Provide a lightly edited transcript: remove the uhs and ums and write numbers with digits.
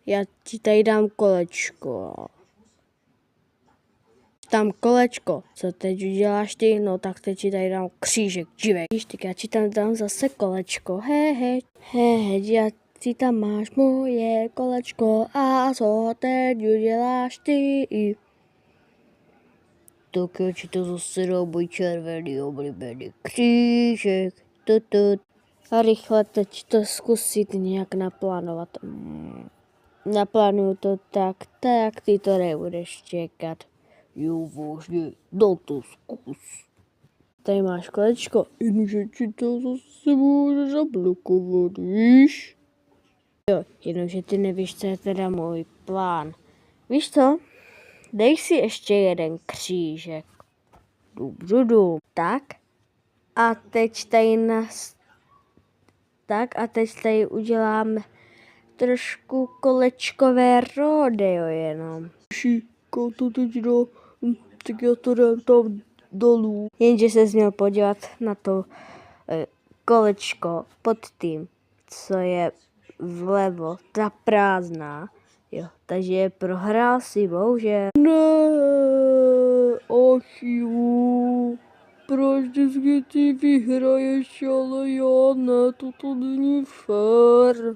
Já ti tady dám kolečko. Tam kolečko, co teď uděláš ty, no tak teď ti tady dám křížek, dívej. Tak já ti tam dám zase kolečko, he, já ti tam máš moje kolečko a co teď uděláš ty? Tak já ti to zase dám můj červený oblíbený křížek, A rychle teď to zkusit nějak naplánovat. Naplánuju to tak ty to nebudeš čekat. Jo, vážně, no to zkus. Tady máš kolečko, jenže ti to zase může zablokovat, víš? Jo, jenomže ty nevíš, co je teda můj plán. Víš co? Dej si ještě jeden křížek. Dobře. Tak. A teď tady uděláme trošku kolečkové rodeo jenom. Šíko, to teď dá, tak já to dám tam dolů. Jenže se měl podívat na to kolečko pod tím, co je vlevo, ta prázdná. Jo, takže prohrál si, bohužel. Ne, Achiu, proč vždycky ty vyhraješ, ale já ne, toto není fér.